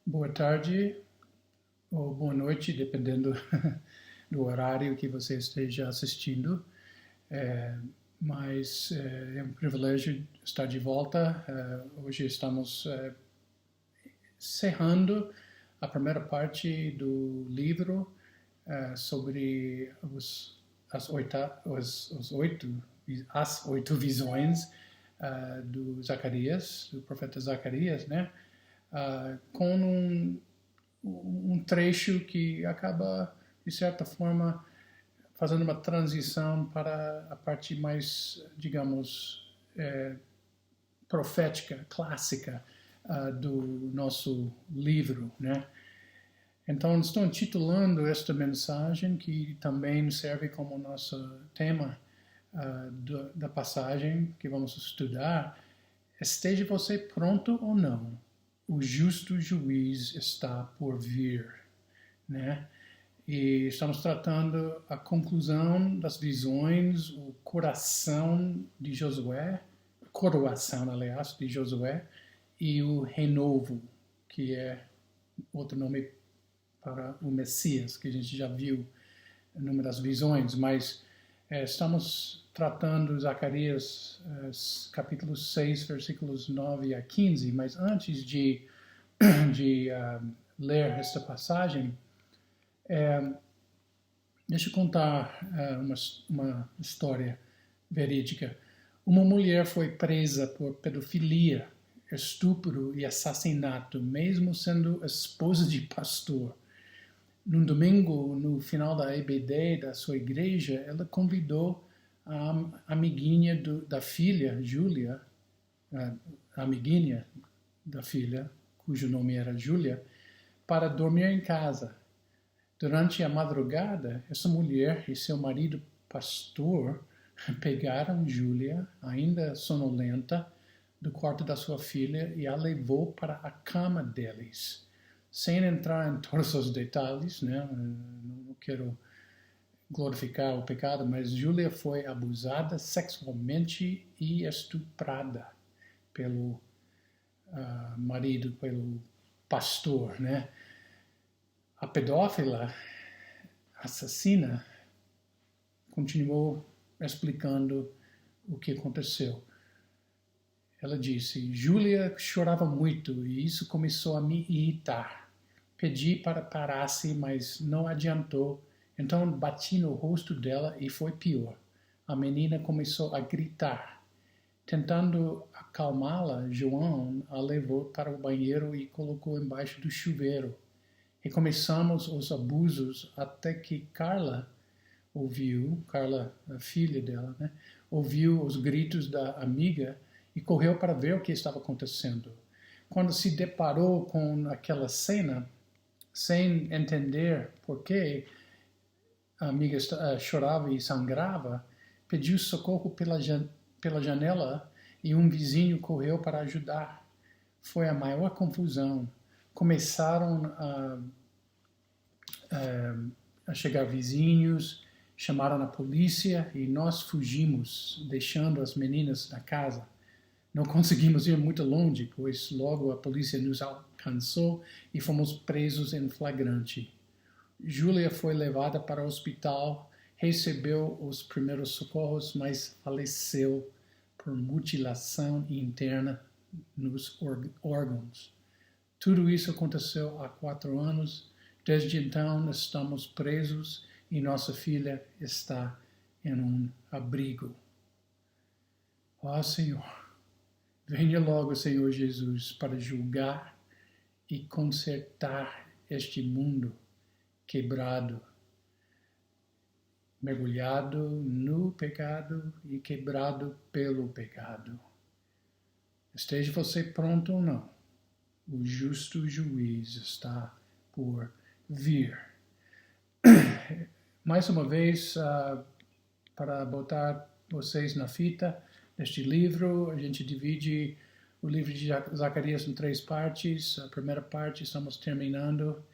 Boa tarde ou boa noite, dependendo do horário que você esteja assistindo. É, mas é um privilégio estar de volta. Hoje estamos encerrando a primeira parte do livro sobre as oito visões do Zacarias, do profeta Zacarias, né? Com um trecho que acaba, de certa forma, fazendo uma transição para a parte mais, digamos, profética, clássica do nosso livro, né? Então, estou intitulando esta mensagem, que também serve como nosso tema da passagem que vamos estudar: esteja você pronto ou não, o justo juiz está por vir, né? E estamos tratando a conclusão das visões, o coração de Josué, coroação, aliás, de Josué, e o renovo, que é outro nome para o Messias, que a gente já viu numa das visões, mas estamos tratando Zacarias capítulo 6, versículos 9 a 15, mas antes de ler esta passagem, deixa eu contar uma história verídica. Uma mulher foi presa por pedofilia, estupro e assassinato, mesmo sendo esposa de pastor. Num domingo, no final da EBD da sua igreja, ela convidou a amiguinha da filha, Júlia, a amiguinha da filha, cujo nome era Júlia, para dormir em casa. Durante a madrugada, essa mulher e seu marido pastor pegaram Júlia, ainda sonolenta, do quarto da sua filha e a levou para a cama deles. Sem entrar em todos os detalhes, né? Não quero glorificar o pecado, mas Júlia foi abusada sexualmente e estuprada pelo marido, pelo pastor, né? A pedófila assassina continuou explicando o que aconteceu. Ela disse: Júlia chorava muito e isso começou a me irritar. Pedi para parasse, mas não adiantou. Então bati no rosto dela e foi pior. A menina começou a gritar. Tentando acalmá-la, João a levou para o banheiro e colocou embaixo do chuveiro. Recomeçamos os abusos até que Carla, a filha dela, né, ouviu os gritos da amiga e correu para ver o que estava acontecendo. Quando se deparou com aquela cena, sem entender por que a amiga chorava e sangrava, pediu socorro pela janela e um vizinho correu para ajudar. Foi a maior confusão. Começaram a chegar vizinhos, chamaram a polícia e nós fugimos, deixando as meninas na casa. Não conseguimos ir muito longe, pois logo a polícia nos alcançou e fomos presos em flagrante. Júlia foi levada para o hospital, recebeu os primeiros socorros, mas faleceu por mutilação interna nos órgãos. Tudo isso aconteceu há 4 anos. Desde então estamos presos e nossa filha está em um abrigo. Ó Senhor, venha logo, Senhor Jesus, para julgar e consertar este mundo quebrado, mergulhado no pecado e quebrado pelo pecado. Esteja você pronto ou não, o justo juiz está por vir. Mais uma vez, para botar vocês na fita deste livro, a gente divide o livro de Zacarias em 3 partes. A primeira parte estamos terminando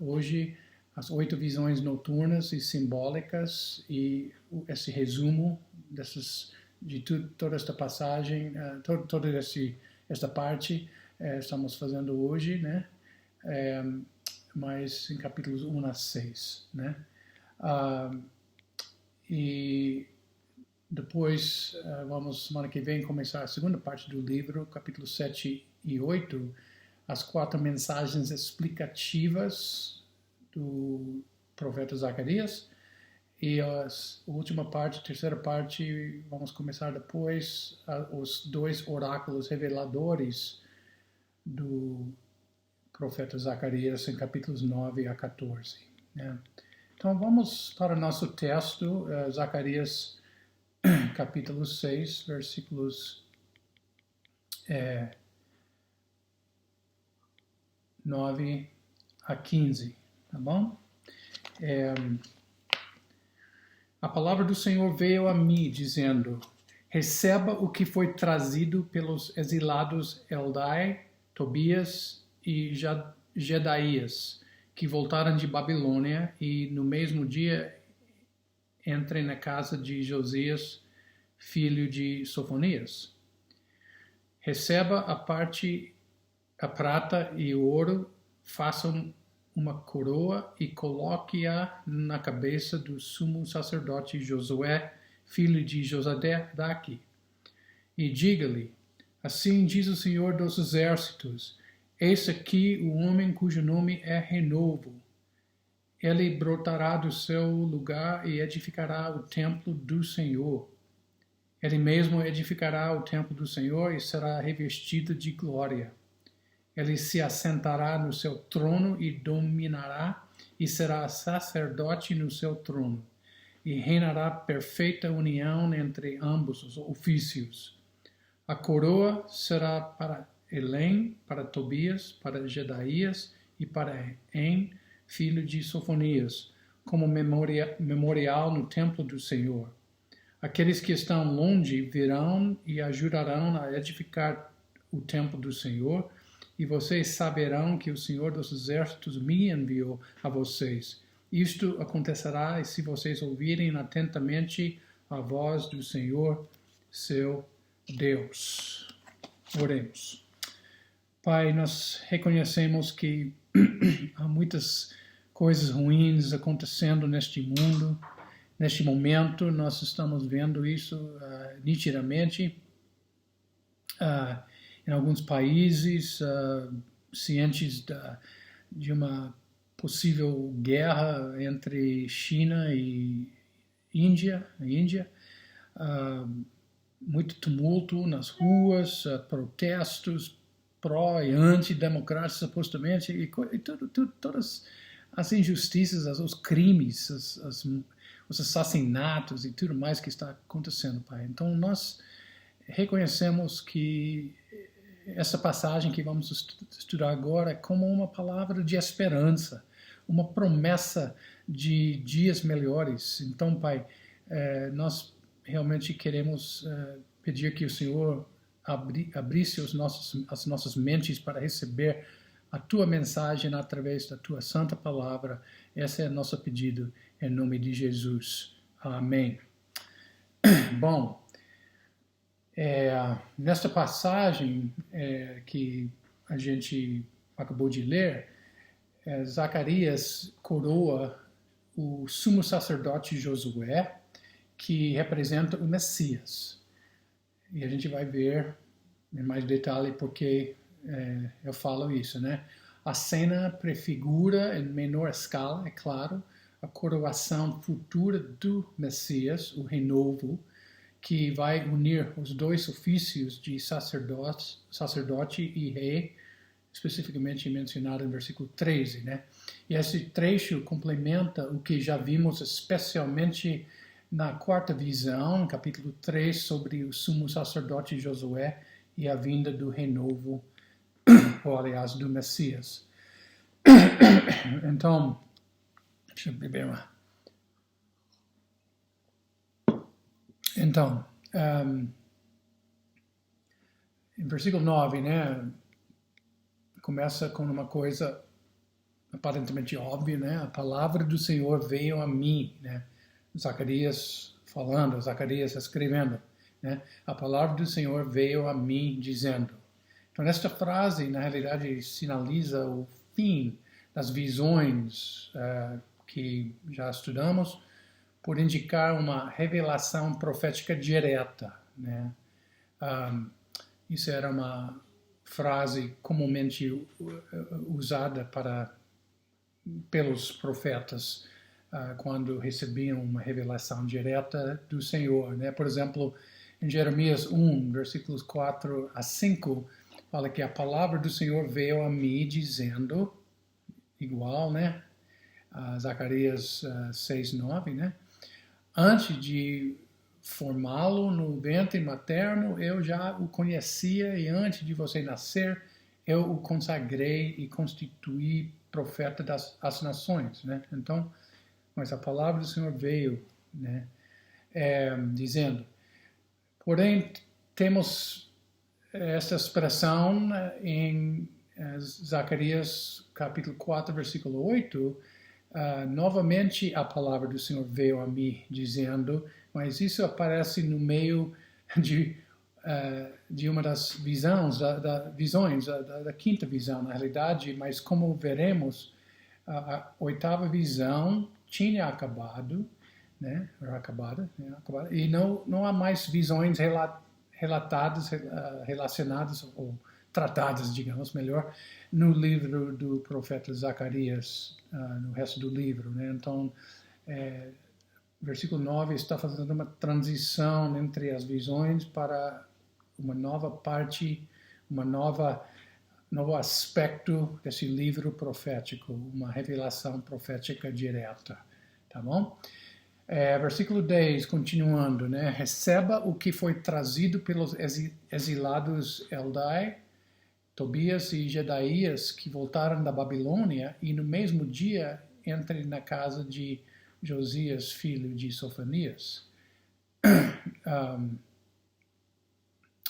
hoje, as 8 visões noturnas e simbólicas, e esse resumo de toda esta passagem, toda esta parte estamos fazendo hoje, né? Mas em capítulos 1 a 6, né? E depois vamos, semana que vem, começar a segunda parte do livro, capítulos 7 e 8, as 4 mensagens explicativas do profeta Zacarias. E a última parte, a terceira parte, vamos começar depois, os 2 oráculos reveladores do profeta Zacarias, em capítulos 9 a 14. Né? Então vamos para o nosso texto, Zacarias capítulo 6, versículos 9 a 15, tá bom? A palavra do Senhor veio a mim, dizendo: receba o que foi trazido pelos exilados Eldai, Tobias e Jedaías, que voltaram de Babilônia, e no mesmo dia entrem na casa de Josias, filho de Sofonias. Receba a prata e o ouro, façam uma coroa e coloque-a na cabeça do sumo sacerdote Josué, filho de Josadaque. E diga-lhe: assim diz o Senhor dos Exércitos, eis aqui o homem cujo nome é Renovo. Ele brotará do seu lugar e edificará o templo do Senhor. Ele mesmo edificará o templo do Senhor e será revestido de glória. Ele se assentará no seu trono e dominará, e será sacerdote no seu trono, e reinará perfeita união entre ambos os ofícios. A coroa será para Elém, para Tobias, para Jedaías e para En, filho de Sofonias, como memorial no templo do Senhor. Aqueles que estão longe virão e ajudarão a edificar o templo do Senhor, e vocês saberão que o Senhor dos Exércitos me enviou a vocês. Isto acontecerá se vocês ouvirem atentamente a voz do Senhor, seu Deus. Oremos. Pai, nós reconhecemos que há muitas coisas ruins acontecendo neste mundo. Neste momento, nós estamos vendo isso nitidamente. Em alguns países, cientes de uma possível guerra entre China e Índia, muito tumulto nas ruas, protestos pró e anti-democráticos, supostamente, e todas as injustiças, os crimes, os assassinatos e tudo mais que está acontecendo, Pai. Então, nós reconhecemos que essa passagem que vamos estudar agora é como uma palavra de esperança, uma promessa de dias melhores. Então, Pai, nós realmente queremos pedir que o Senhor abrisse as nossas mentes para receber a Tua mensagem através da Tua santa palavra. Esse é o nosso pedido, em nome de Jesus. Amém. Bom, nesta passagem que a gente acabou de ler, Zacarias coroa o sumo sacerdote Josué, que representa o Messias. E a gente vai ver em mais detalhe porque eu falo isso, né? A cena prefigura, em menor escala, é claro, a coroação futura do Messias, o renovo, que vai unir os 2 ofícios de sacerdote e rei, especificamente mencionado em versículo 13, né? E esse trecho complementa o que já vimos especialmente na 4ª visão, capítulo 3, sobre o sumo sacerdote Josué e a vinda do renovo, ou aliás, do Messias. Então, deixa eu beber uma. Então, em versículo 9, né, começa com uma coisa aparentemente óbvia, né? A palavra do Senhor veio a mim, né? Zacarias falando, Zacarias escrevendo, né? A palavra do Senhor veio a mim dizendo. Então, esta frase, na realidade, sinaliza o fim das visões que já estudamos, por indicar uma revelação profética direta, né? Isso era uma frase comumente usada pelos profetas quando recebiam uma revelação direta do Senhor, né? Por exemplo, em Jeremias 1, versículos 4 a 5, fala que a palavra do Senhor veio a mim dizendo, igual, né? Zacarias 6, 9, né? Antes de formá-lo no ventre materno, eu já o conhecia, e antes de você nascer, eu o consagrei e constituí profeta das nações, né? Então, mas a palavra do Senhor veio, né? Dizendo, porém, temos esta expressão em Zacarias capítulo 4, versículo 8, novamente a palavra do Senhor veio a mim dizendo, mas isso aparece no meio de uma das visões, da quinta visão, na realidade, mas como veremos, a oitava visão tinha acabado, né? E não há mais visões relatadas, relacionadas ou tratadas, digamos melhor, no livro do profeta Zacarias, no resto do livro, né? Então, versículo 9 está fazendo uma transição entre as visões para uma nova parte, novo aspecto desse livro profético, uma revelação profética direta, tá bom? Versículo 10, continuando, né? Receba o que foi trazido pelos exilados Eldai, Tobias e Jedaías, que voltaram da Babilônia, e no mesmo dia entre na casa de Josias, filho de Sofonias.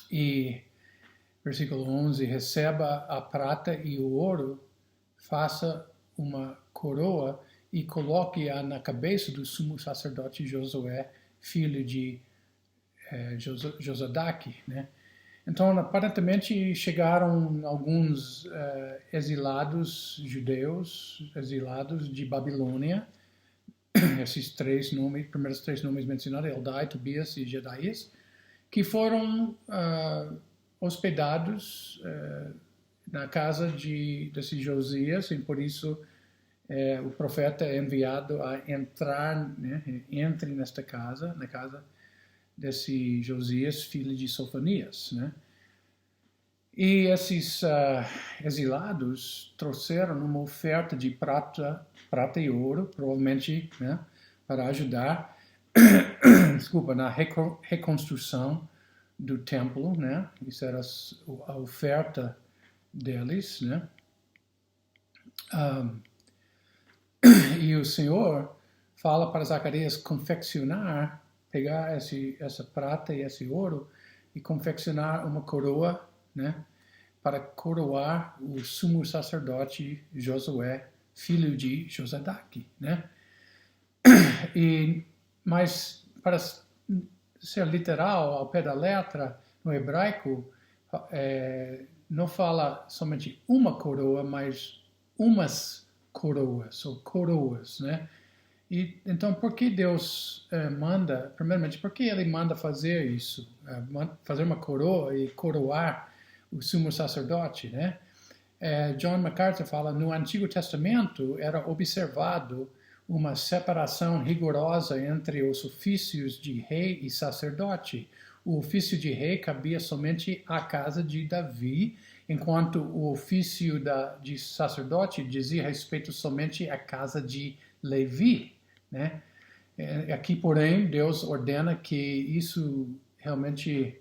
E versículo 11, receba a prata e o ouro, faça uma coroa e coloque-a na cabeça do sumo sacerdote Josué, filho de Josadaque, né? Então, aparentemente, chegaram alguns exilados judeus, exilados de Babilônia, esses primeiros três nomes mencionados, Eldai, Tobias e Jedaías, que foram hospedados na casa desse Josias, e por isso o profeta é enviado a entrar, né, entre nesta casa, na casa desse Josias, filho de Sofonias, né? E esses exilados trouxeram uma oferta de prata e ouro, provavelmente, né, para ajudar, desculpa, na reconstrução do templo, né? Isso era a oferta deles, né? E o Senhor fala para Zacarias confeccionar, pegar essa prata e esse ouro e confeccionar uma coroa, né, para coroar o sumo sacerdote Josué, filho de Josadaque, né? Mas para ser literal, ao pé da letra, no hebraico, não fala somente uma coroa, mas umas coroas, ou coroas, né? E, então, por que Deus manda, primeiramente, por que Ele manda fazer isso? Fazer uma coroa e coroar o sumo sacerdote, né? John MacArthur fala, no Antigo Testamento era observado uma separação rigorosa entre os ofícios de rei e sacerdote. O ofício de rei cabia somente à casa de Davi, enquanto o ofício de sacerdote dizia respeito somente à casa de Levi, né? Aqui, porém, Deus ordena que isso realmente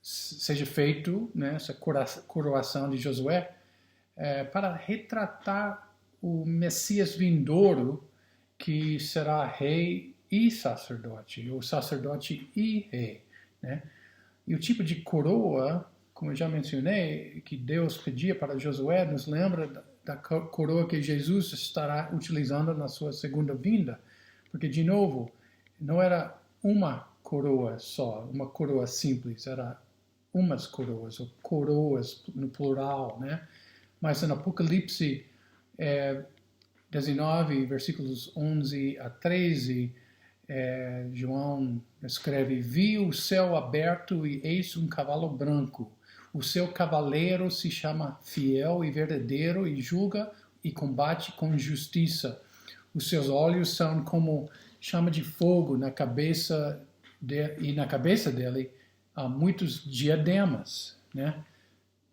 seja feito, né, essa coroação de Josué, para retratar o Messias vindouro, que será rei e sacerdote, ou sacerdote e rei, né? E o tipo de coroa, como eu já mencionei, que Deus pedia para Josué, nos lembra da coroa que Jesus estará utilizando na sua segunda vinda. Porque, de novo, não era uma coroa só, uma coroa simples, era umas coroas, ou coroas no plural, né? Mas no Apocalipse 19, versículos 11 a 13, João escreve: vi o céu aberto e eis um cavalo branco. O seu cavaleiro se chama Fiel e Verdadeiro e julga e combate com justiça. Os seus olhos são como chama de fogo e na cabeça dele há muitos diademas, né?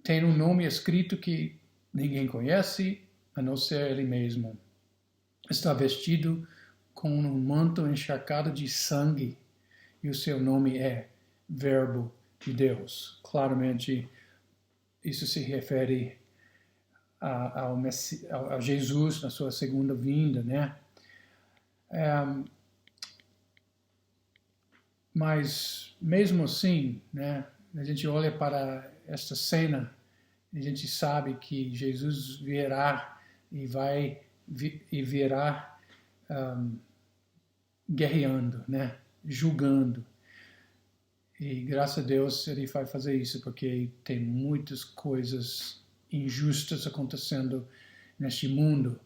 Tem um nome escrito que ninguém conhece, a não ser ele mesmo. Está vestido com um manto encharcado de sangue e o seu nome é Verbo de Deus. Claramente, isso se refere a Jesus na sua segunda vinda, né? Mas, mesmo assim, né, a gente olha para esta cena, a gente sabe que Jesus virá e virá guerreando, né, julgando. E graças a Deus ele vai fazer isso, porque tem muitas coisas injustas acontecendo neste mundo.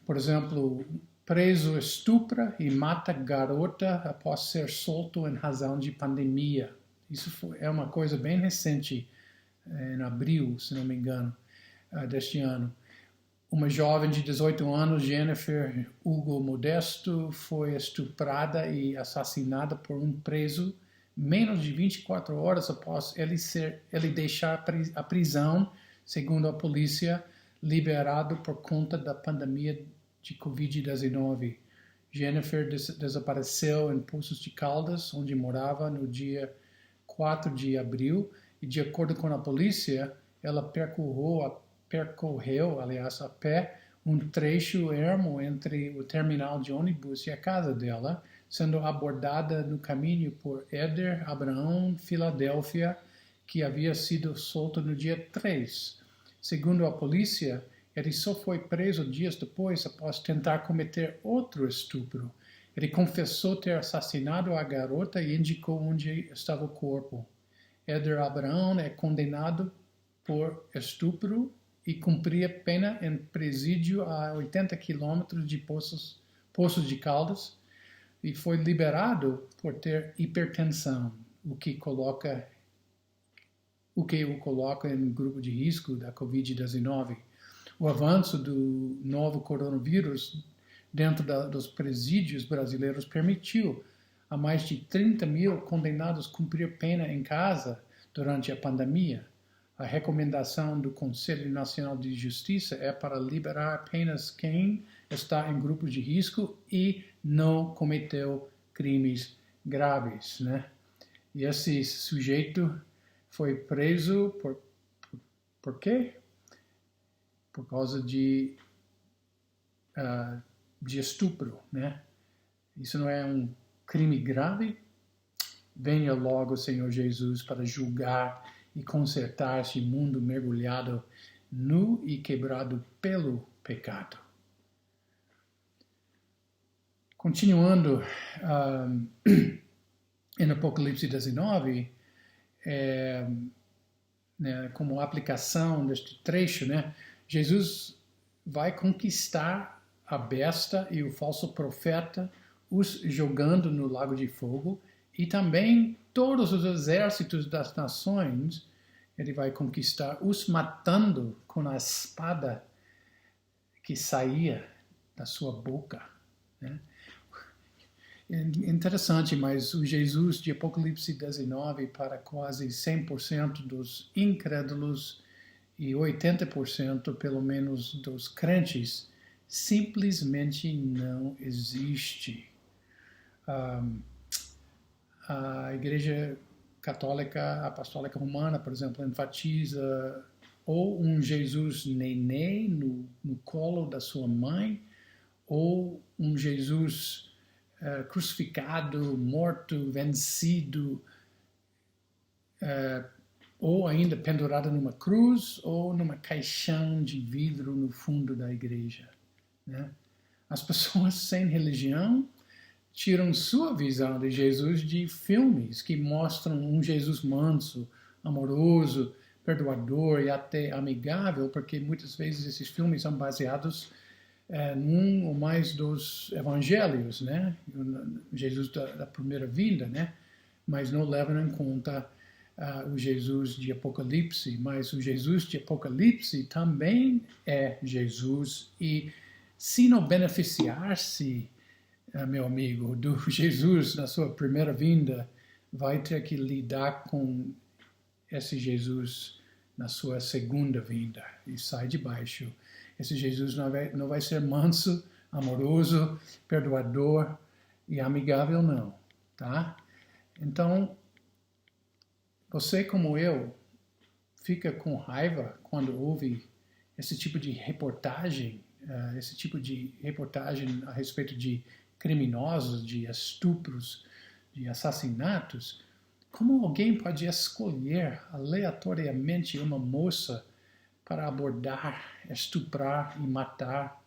Por exemplo, preso estupra e mata garota após ser solto em razão de pandemia. Isso é uma coisa bem recente, em abril, se não me engano, deste ano. Uma jovem de 18 anos, Jennifer Hugo Modesto, foi estuprada e assassinada por um preso menos de 24 horas após ele deixar a prisão, segundo a polícia, liberado por conta da pandemia de Covid-19. Jennifer desapareceu em Poços de Caldas, onde morava no dia 4 de abril, e de acordo com a polícia, ela percorreu, a pé, um trecho ermo entre o terminal de ônibus e a casa dela, sendo abordada no caminho por Éder Abraão, Filadélfia, que havia sido solto no dia 3. Segundo a polícia, ele só foi preso dias depois após tentar cometer outro estupro. Ele confessou ter assassinado a garota e indicou onde estava o corpo. Éder Abraão é condenado por estupro e cumpria pena em presídio a 80 quilômetros de Poços de Caldas e foi liberado por ter hipertensão, o que o coloca em grupo de risco da Covid-19. O avanço do novo coronavírus dentro dos presídios brasileiros permitiu a mais de 30 mil condenados cumprir pena em casa durante a pandemia. A recomendação do Conselho Nacional de Justiça é para liberar apenas quem está em grupos de risco e não cometeu crimes graves, né? E esse sujeito foi preso por quê? Por causa de estupro, né? Isso não é um crime grave? Venha logo, Senhor Jesus, para julgar e consertar este mundo mergulhado nu e quebrado pelo pecado. Continuando em Apocalipse 19, né, como aplicação deste trecho, né, Jesus vai conquistar a besta e o falso profeta, os jogando no lago de fogo, e também todos os exércitos das nações, ele vai conquistar, os matando com a espada que saía da sua boca, né? Interessante, mas o Jesus de Apocalipse 19 para quase 100% dos incrédulos e 80% pelo menos dos crentes simplesmente não existe. A Igreja Católica Apostólica Romana, por exemplo, enfatiza ou um Jesus nenê no colo da sua mãe, ou um Jesus crucificado, morto, vencido, ou ainda pendurado numa cruz, ou numa caixão de vidro no fundo da igreja, né? As pessoas sem religião tiram sua visão de Jesus de filmes que mostram um Jesus manso, amoroso, perdoador e até amigável, porque muitas vezes esses filmes são baseados num ou mais dos evangelhos, né? Jesus da primeira vinda, né? Mas não levam em conta o Jesus de Apocalipse, mas o Jesus de Apocalipse também é Jesus, e se não beneficiar-se, meu amigo, do Jesus na sua primeira vinda, vai ter que lidar com esse Jesus na sua segunda vinda, e sai de baixo. Esse Jesus não vai ser manso, amoroso, perdoador e amigável, não, tá? Então, você, como eu, fica com raiva quando ouve esse tipo de reportagem a respeito de criminosos, de estupros, de assassinatos. Como alguém pode escolher aleatoriamente uma moça para abordar, estuprar e matar?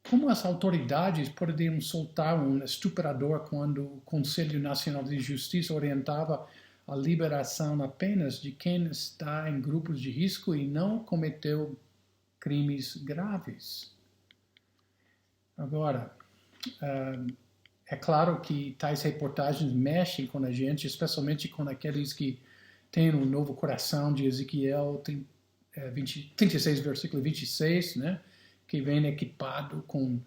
Como as autoridades poderiam soltar um estuprador quando o Conselho Nacional de Justiça orientava a liberação apenas de quem está em grupos de risco e não cometeu crimes graves? Agora, é claro que tais reportagens mexem com a gente, especialmente com aqueles que têm um novo coração de Ezequiel 36, versículo 26, né? Que vem equipado com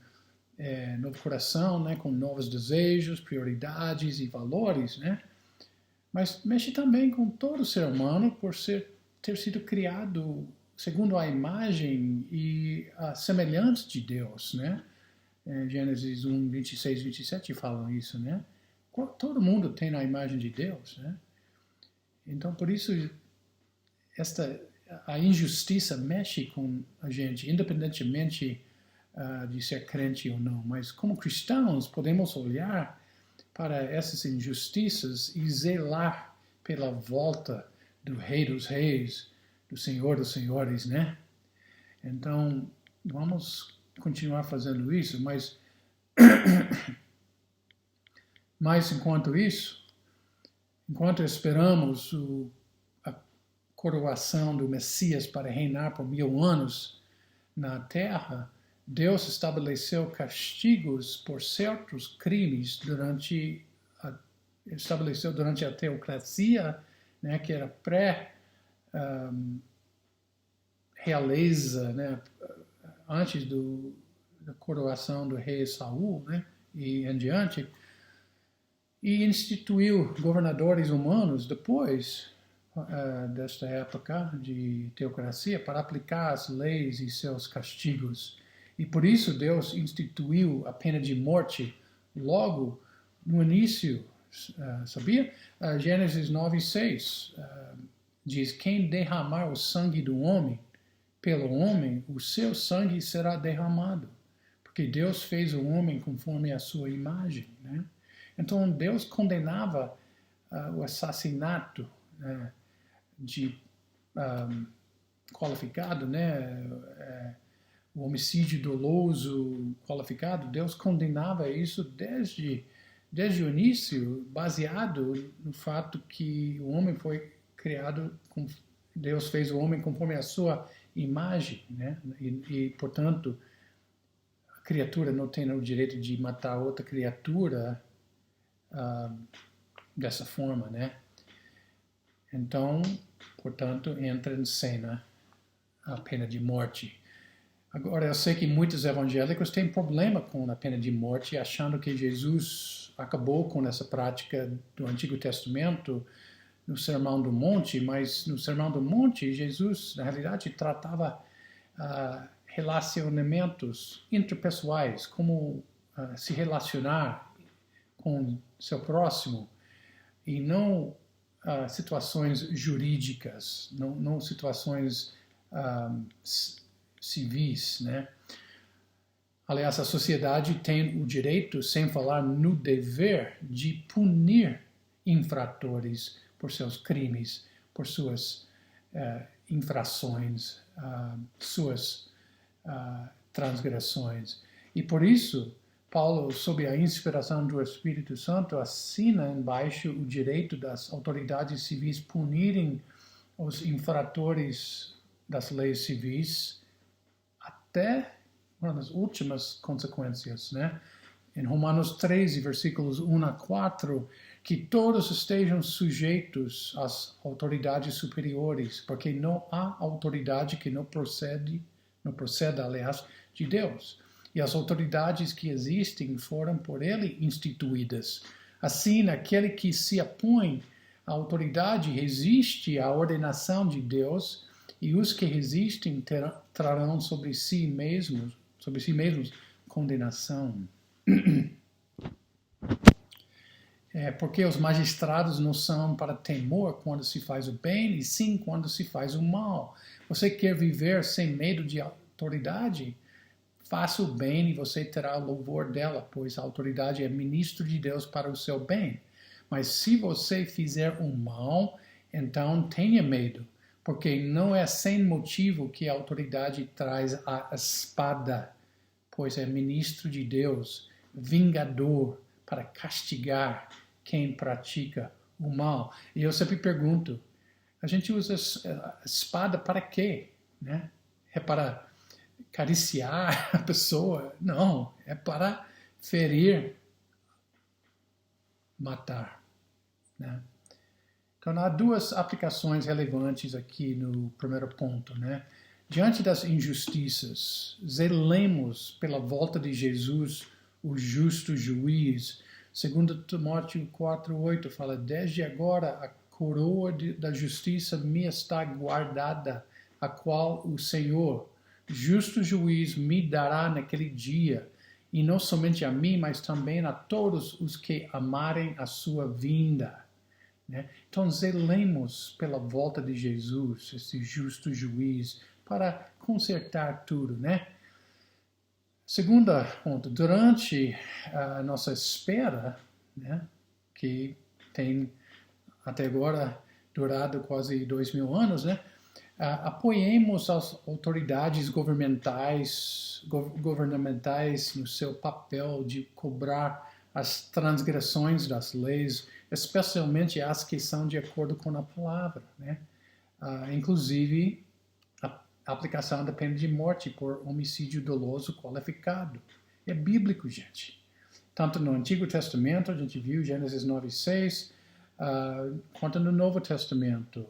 novo coração, né? Com novos desejos, prioridades e valores, né? Mas mexe também com todo ser humano por ter sido criado segundo a imagem e a semelhança de Deus, né? Gênesis 1, 26 e 27 falam isso, né? Todo mundo tem a imagem de Deus, né? Então, por isso, a injustiça mexe com a gente, independentemente de ser crente ou não. Mas, como cristãos, podemos olhar para essas injustiças e zelar pela volta do Rei dos Reis, do Senhor dos Senhores, né? Então, vamos continuar fazendo isso, mas enquanto isso, enquanto esperamos a coroação do Messias para reinar por 1000 anos na Terra, Deus estabeleceu castigos por certos crimes estabeleceu durante a teocracia, né, que era pré-realeza, né, antes da coroação do rei Saul, né, e em diante, e instituiu governadores humanos depois desta época de teocracia para aplicar as leis e seus castigos. E por isso Deus instituiu a pena de morte logo no início, sabia? Gênesis 9:6 diz: quem derramar o sangue do homem, pelo homem, o seu sangue será derramado, porque Deus fez o homem conforme a sua imagem, né? Então Deus condenava o assassinato qualificado, né? O homicídio doloso qualificado. Deus condenava isso desde o início, baseado no fato que o homem foi criado, Deus fez o homem conforme a sua imagem, né? E portanto, a criatura não tem o direito de matar outra criatura dessa forma, né? Então, portanto, entra em cena a pena de morte. Agora, eu sei que muitos evangélicos têm problema com a pena de morte, achando que Jesus acabou com essa prática do Antigo Testamento no Sermão do Monte, mas no Sermão do Monte, Jesus, na realidade, tratava relacionamentos interpessoais, como se relacionar com seu próximo, e não situações jurídicas, não situações civis, né? Aliás, a sociedade tem o direito, sem falar no dever, de punir infratores por seus crimes, por suas infrações, suas transgressões. E por isso, Paulo, sob a inspiração do Espírito Santo, assina embaixo o direito das autoridades civis punirem os infratores das leis civis até as últimas consequências, né? Em Romanos 13, versículos 1 a 4, que todos estejam sujeitos às autoridades superiores, porque não há autoridade que não proceda, aliás, de Deus. E as autoridades que existem foram por ele instituídas. Assim, aquele que se opõe à autoridade resiste à ordenação de Deus, e os que resistem trarão sobre si mesmos condenação. Porque os magistrados não são para temor quando se faz o bem, e sim quando se faz o mal. Você quer viver sem medo de autoridade? Faça o bem e você terá louvor dela, pois a autoridade é ministro de Deus para o seu bem. Mas se você fizer o mal, então tenha medo, porque não é sem motivo que a autoridade traz a espada, pois é ministro de Deus, vingador, para castigar quem pratica o mal. E eu sempre pergunto, a gente usa a espada para quê? Né? É para acariciar a pessoa? Não, é para ferir, matar. Né? Então, há duas aplicações relevantes aqui no primeiro ponto. Né? Diante das injustiças, zelemos pela volta de Jesus, o justo juiz. 2 Timóteo 4,8 fala, desde agora a coroa da justiça me está guardada, a qual o Senhor, justo juiz, me dará naquele dia, e não somente a mim, mas também a todos os que amarem a sua vinda. Né? Então, zelemos pela volta de Jesus, esse justo juiz, para consertar tudo, né? Segunda ponto, durante a nossa espera, né, que tem até agora durado quase 2000 anos, né, apoiemos as autoridades governamentais no seu papel de cobrar as transgressões das leis, especialmente as que são de acordo com a palavra, né? Inclusive a aplicação da pena de morte por homicídio doloso qualificado. É bíblico, gente. Tanto no Antigo Testamento, a gente viu Gênesis 9:6, quanto no Novo Testamento.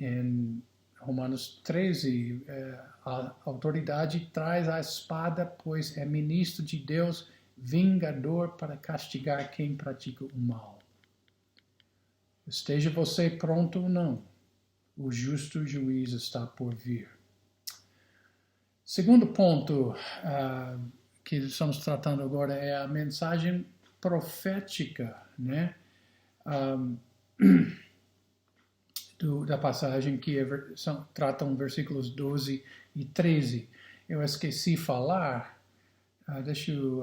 Em Romanos 13, a autoridade traz a espada, pois é ministro de Deus, vingador para castigar quem pratica o mal. Esteja você pronto ou não, o justo juiz está por vir. Segundo ponto que estamos tratando agora é a mensagem profética, né? Da passagem que tratam versículos 12 e 13. Eu esqueci falar, deixa eu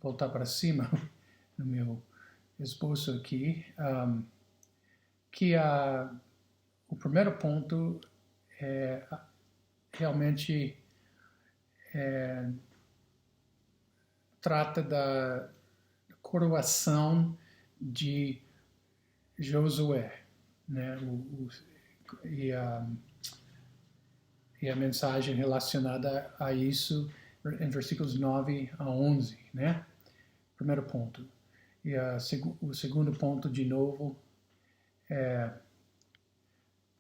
voltar para cima no meu esboço aqui, que o primeiro ponto realmente trata da coroação de Josué, né? E a mensagem relacionada a isso em versículos 9 a 11, né? Primeiro ponto. E o segundo ponto, de novo,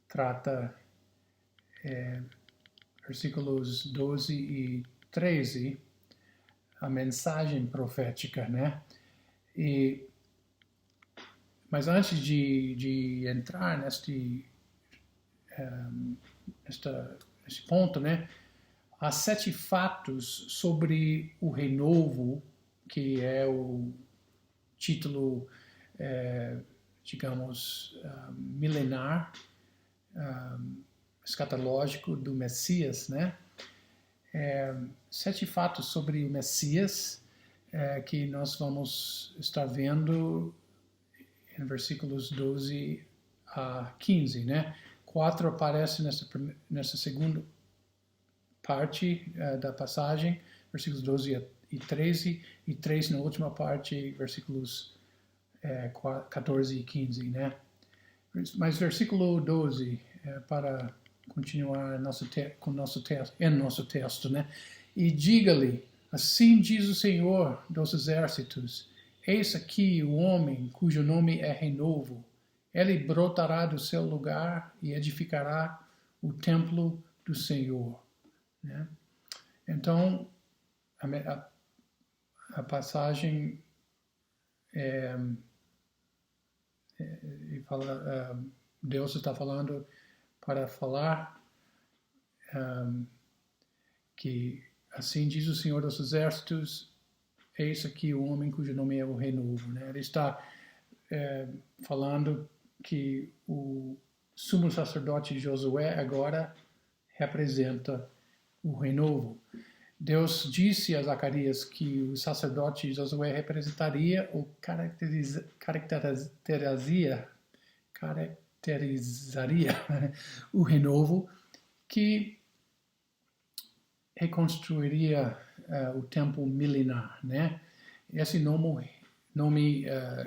trata versículos 12 e 13, a mensagem profética, né? Mas antes de entrar nesse ponto, né? Há 7 fatos sobre o renovo, que é o título, digamos, milenar, escatológico do Messias, né? 7 fatos sobre o Messias que nós vamos estar vendo em versículos 12 a 15, né? 4 aparecem nessa segunda parte da passagem, versículos 12 e 13, e 3 na última parte, versículos 14 e 15, né? Mas versículo 12, para continuar com nosso texto, né? E diga-lhe, assim diz o Senhor dos Exércitos, eis aqui o homem cujo nome é Renovo. Ele brotará do seu lugar e edificará o templo do Senhor. Né? Então, a passagem fala, Deus está falando para falar que assim diz o Senhor dos Exércitos, eis aqui o homem cujo nome é o Renovo. Né? Ele está falando que o sumo sacerdote Josué agora representa o renovo. Deus disse a Zacarias que o sacerdote Josué representaria ou caracterizaria o renovo que reconstruiria o templo milenar, né? Esse nome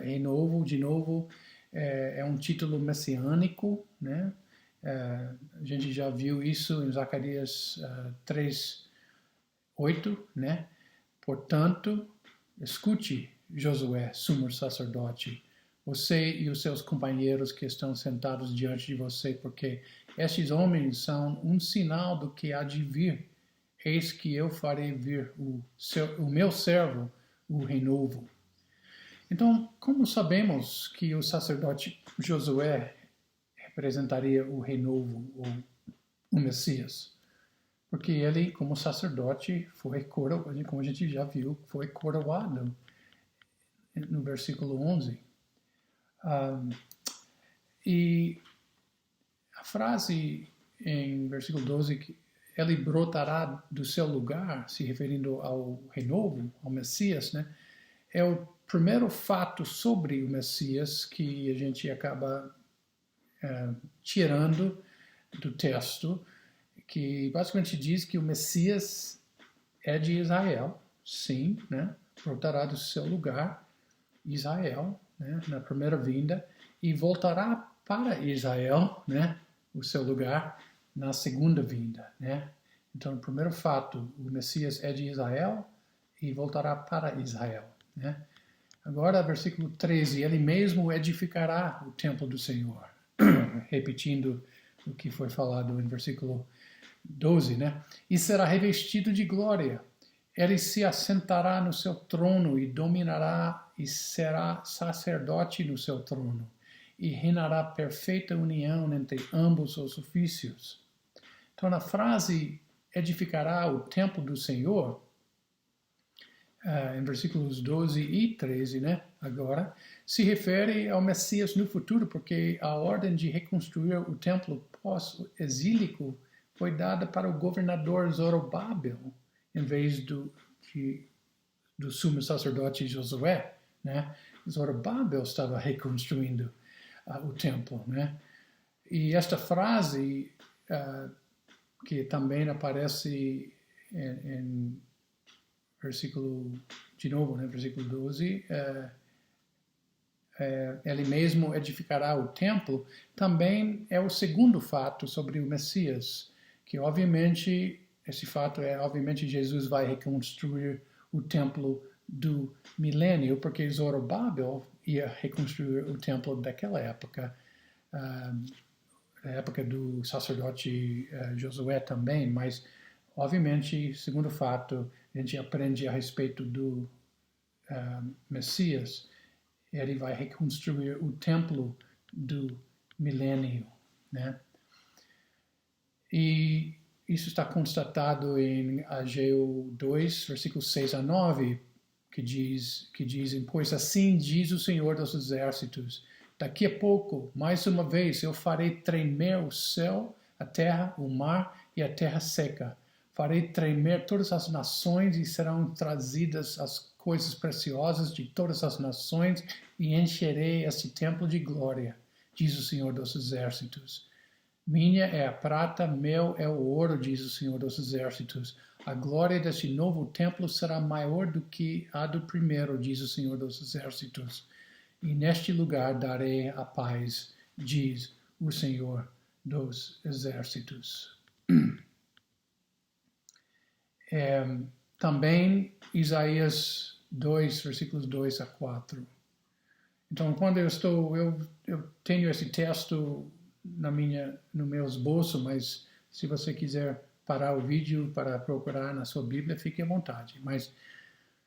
renovo, de novo, é um título messiânico, né? A gente já viu isso em Zacarias 3:8, né? Portanto, escute, Josué, sumo sacerdote, você e os seus companheiros que estão sentados diante de você, porque estes homens são um sinal do que há de vir. Eis que eu farei vir o meu servo, o renovo. Então, como sabemos que o sacerdote Josué representaria o renovo, ou o Messias? Porque ele, como sacerdote, foi coroado, como a gente já viu, foi coroado no versículo 11. E a frase em versículo 12, que ele brotará do seu lugar, se referindo ao renovo, ao Messias, né? É o primeiro fato sobre o Messias que a gente acaba tirando do texto, que basicamente diz que o Messias é de Israel, sim, né? Brotará do seu lugar, Israel, né? Na primeira vinda, e voltará para Israel, né? O seu lugar, na segunda vinda, né? Então, o primeiro fato, o Messias é de Israel e voltará para Israel, né? Agora, versículo 13, ele mesmo edificará o templo do Senhor. Repetindo o que foi falado em versículo 12, né? E será revestido de glória. Ele se assentará no seu trono e dominará e será sacerdote no seu trono. E reinará perfeita união entre ambos os ofícios. Então, na frase edificará o templo do Senhor, em versículos 12 e 13, né, agora, se refere ao Messias no futuro, porque a ordem de reconstruir o templo pós-exílico foi dada para o governador Zorobabel, em vez do sumo sacerdote Josué, né? Zorobabel estava reconstruindo o templo, né? E esta frase, que também aparece em versículo, de novo, né, versículo 12, ele mesmo edificará o templo, também é o segundo fato sobre o Messias, que obviamente, esse fato obviamente, Jesus vai reconstruir o templo do milênio, porque Zorobabel ia reconstruir o templo daquela época, a época do sacerdote Josué também, mas obviamente, segundo fato, a gente aprende a respeito do Messias, ele vai reconstruir o templo do milênio, né? E isso está constatado em Ageu 2, versículos 6 a 9, que dizem, pois assim diz o Senhor dos Exércitos, daqui a pouco, mais uma vez, eu farei tremer o céu, a terra, o mar e a terra seca. Farei tremer todas as nações e serão trazidas as coisas preciosas de todas as nações e encherei este templo de glória, diz o Senhor dos Exércitos. Minha é a prata, meu é o ouro, diz o Senhor dos Exércitos. A glória deste novo templo será maior do que a do primeiro, diz o Senhor dos Exércitos. E neste lugar darei a paz, diz o Senhor dos Exércitos. Também Isaías 2, versículos 2 a 4. Então, quando eu tenho esse texto no meu esboço, mas se você quiser parar o vídeo para procurar na sua Bíblia, fique à vontade. Mas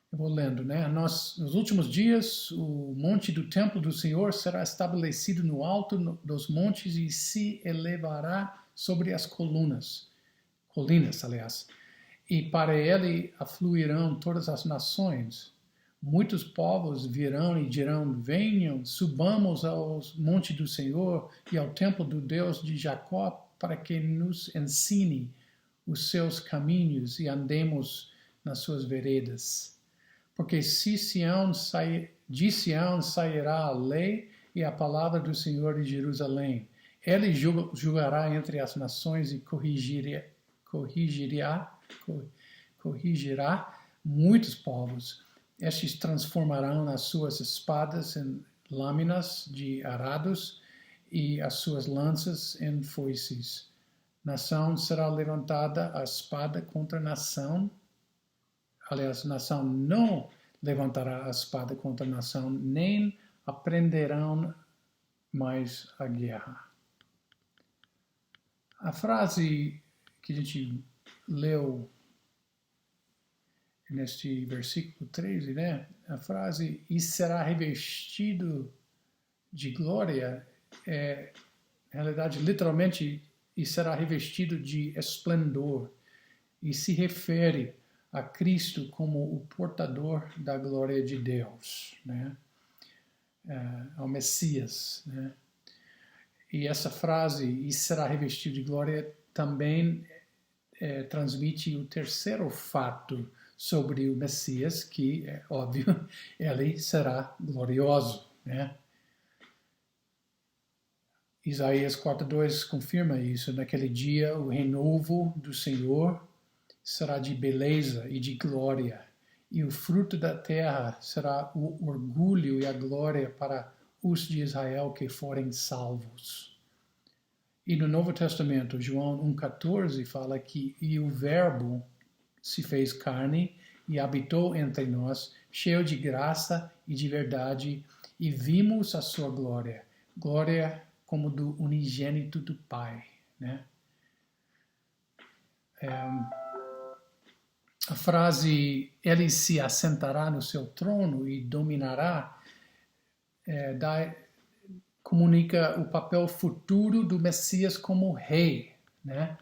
eu vou lendo, né? Nos últimos dias, o monte do templo do Senhor será estabelecido no alto dos montes e se elevará sobre as colinas, aliás. E para ele afluirão todas as nações. Muitos povos virão e dirão: venham, subamos ao monte do Senhor e ao templo do Deus de Jacó, para que nos ensine os seus caminhos e andemos nas suas veredas. Porque de Sião sairá a lei e a palavra do Senhor de Jerusalém. Ele julgará entre as nações e corrigirá muitos povos. Estes transformarão as suas espadas em lâminas de arados e as suas lanças em foices. Nação será levantada a espada contra nação. Aliás, nação não levantará a espada contra nação, nem aprenderão mais a guerra. A frase que a gente leu neste versículo 13, né? A frase, e será revestido de glória, na realidade, literalmente, e será revestido de esplendor, e se refere a Cristo como o portador da glória de Deus, né? Ao Messias, né? E essa frase, e será revestido de glória, também transmite o terceiro fato sobre o Messias, que, é óbvio, ele será glorioso, né? Isaías 4:2 confirma isso. Naquele dia, o renovo do Senhor será de beleza e de glória, e o fruto da terra será o orgulho e a glória para os de Israel que forem salvos. E no Novo Testamento, João 1,14 fala que e o Verbo se fez carne e habitou entre nós, cheio de graça e de verdade, e vimos a sua glória, glória como do unigênito do Pai, né? A frase, ele se assentará no seu trono e dominará, comunica o papel futuro do Messias como rei, né?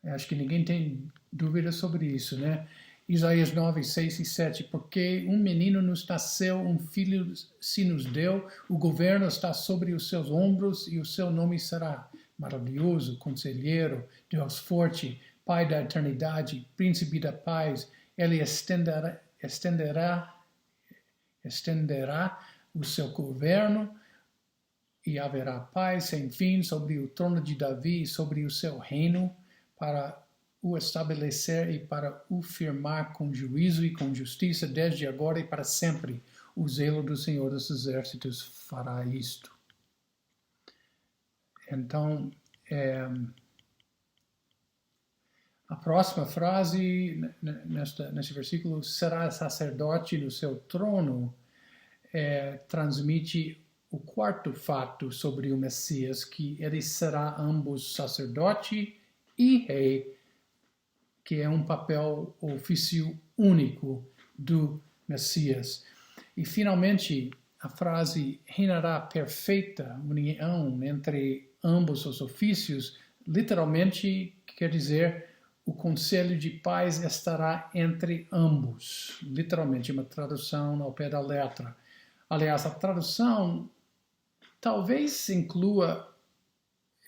Acho que ninguém tem dúvida sobre isso, né? Isaías 9, 6 e 7, porque um menino nos nasceu, um filho se nos deu, o governo está sobre os seus ombros e o seu nome será maravilhoso, conselheiro, Deus forte, Pai da eternidade, príncipe da paz. Ele estenderá o seu governo e haverá paz sem fim sobre o trono de Davi e sobre o seu reino, para o estabelecer e para o firmar com juízo e com justiça desde agora e para sempre. O zelo do Senhor dos Exércitos fará isto. Então, a próxima frase neste versículo, será sacerdote no seu trono, transmite o quarto fato sobre o Messias, que ele será ambos sacerdote e rei, que é um papel, ofício único do Messias. E, finalmente, a frase reinará perfeita união entre ambos os ofícios, literalmente quer dizer o conselho de paz estará entre ambos. Literalmente, uma tradução ao pé da letra. Aliás, a tradução talvez inclua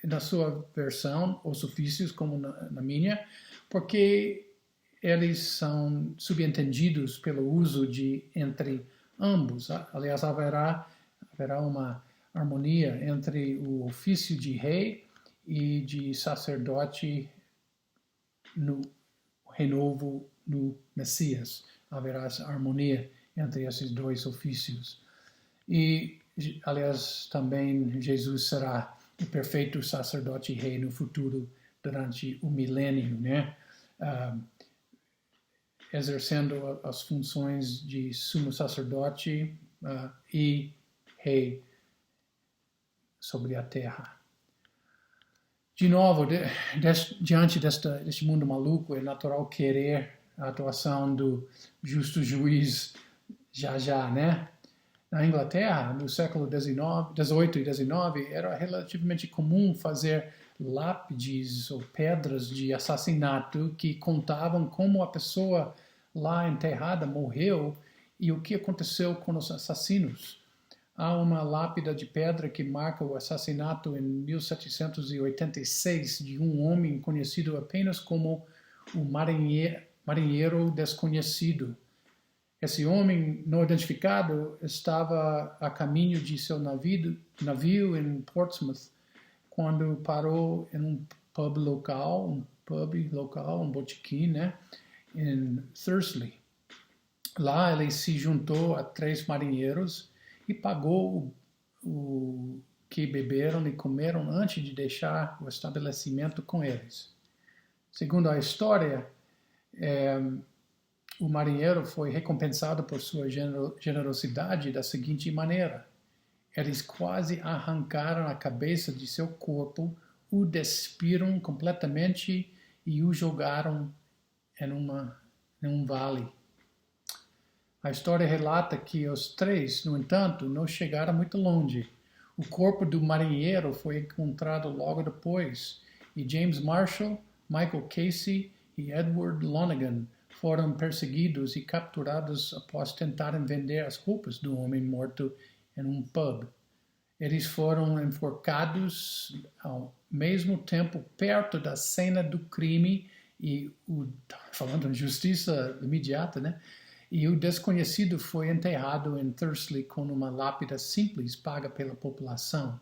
na sua versão os ofícios, como na minha, porque eles são subentendidos pelo uso de entre ambos. Aliás, haverá uma harmonia entre o ofício de rei e de sacerdote no renovo no Messias. Haverá essa harmonia entre esses dois ofícios. E, aliás, também Jesus será o perfeito sacerdote e rei no futuro, durante o milênio, né? Exercendo as funções de sumo sacerdote e rei sobre a terra. De novo, diante deste mundo maluco, é natural querer a atuação do justo juiz já, né? Na Inglaterra, no século XVIII e XIX, era relativamente comum fazer lápides ou pedras de assassinato que contavam como a pessoa lá enterrada morreu e o que aconteceu com os assassinos. Há uma lápide de pedra que marca o assassinato em 1786 de um homem conhecido apenas como o marinheiro desconhecido. Esse homem não identificado estava a caminho de seu navio em Portsmouth quando parou em um pub local, um botequim, né, em Thursley. Lá ele se juntou a 3 marinheiros e pagou o que beberam e comeram antes de deixar o estabelecimento com eles. Segundo a história, o marinheiro foi recompensado por sua generosidade da seguinte maneira: eles quase arrancaram a cabeça de seu corpo, o despiram completamente e o jogaram em um vale. A história relata que os 3, no entanto, não chegaram muito longe. O corpo do marinheiro foi encontrado logo depois, e James Marshall, Michael Casey e Edward Lonergan foram perseguidos e capturados após tentarem vender as roupas do homem morto em um pub. Eles foram enforcados ao mesmo tempo perto da cena do crime e falando em justiça imediata, né? E o desconhecido foi enterrado em Thursley com uma lápide simples paga pela população.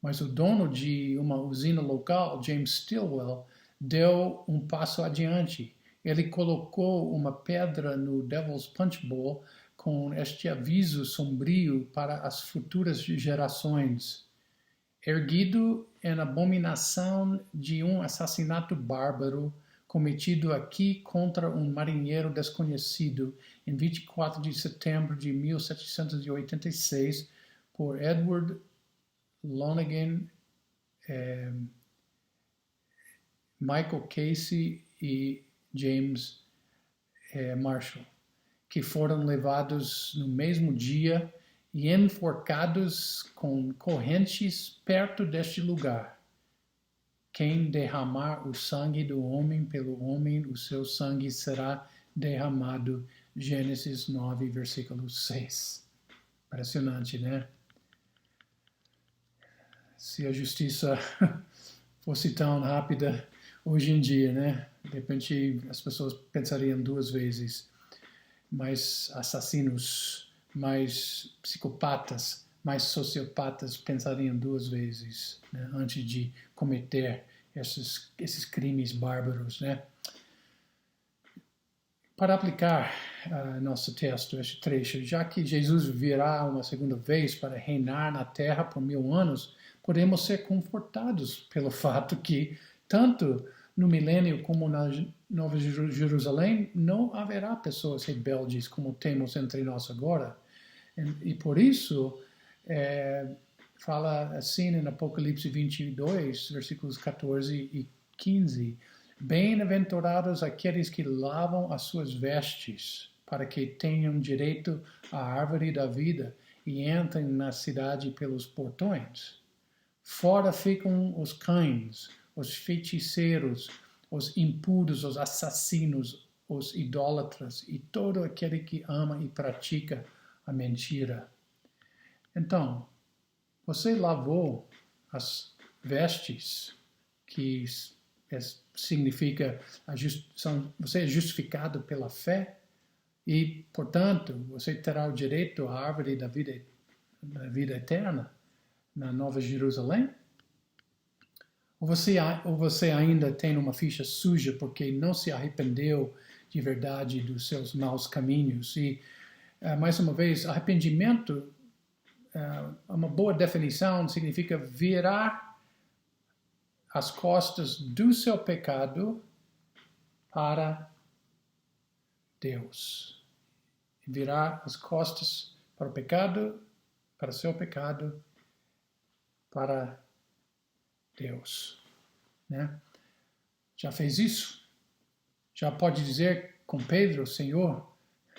Mas o dono de uma usina local, James Stilwell, deu um passo adiante. Ele colocou uma pedra no Devil's Punch Bowl com este aviso sombrio para as futuras gerações: erguido em abominação de um assassinato bárbaro cometido aqui contra um marinheiro desconhecido em 24 de setembro de 1786 por Edward Lonergan, Michael Casey e James Marshall, que foram levados no mesmo dia e enforcados com correntes perto deste lugar. Quem derramar o sangue do homem pelo homem, o seu sangue será derramado. Gênesis 9, versículo 6. Impressionante, né? Se a justiça fosse tão rápida hoje em dia, né? De repente as pessoas pensariam 2 vezes. Mais assassinos, mais psicopatas, mais sociopatas pensariam 2 vezes, né, antes de cometer esses crimes bárbaros, né? Para aplicar nosso texto, este trecho, já que Jesus virá uma segunda vez para reinar na terra por 1000 anos, podemos ser confortados pelo fato que, tanto no milênio como na Nova Jerusalém, não haverá pessoas rebeldes como temos entre nós agora. E por isso, fala assim em Apocalipse 22, versículos 14 e 15, bem-aventurados aqueles que lavam as suas vestes, para que tenham direito à árvore da vida e entrem na cidade pelos portões. Fora ficam os cães, os feiticeiros, os impuros, os assassinos, os idólatras e todo aquele que ama e pratica a mentira. Então, você lavou as vestes, que significa você é justificado pela fé e, portanto, você terá o direito à árvore da vida eterna na Nova Jerusalém? Ou você ainda tem uma ficha suja porque não se arrependeu de verdade dos seus maus caminhos. E, mais uma vez, arrependimento, uma boa definição, significa virar as costas do seu pecado para Deus. Virar as costas para o pecado, para o seu pecado, para Deus. Né? Já fez isso? Já pode dizer com Pedro, Senhor,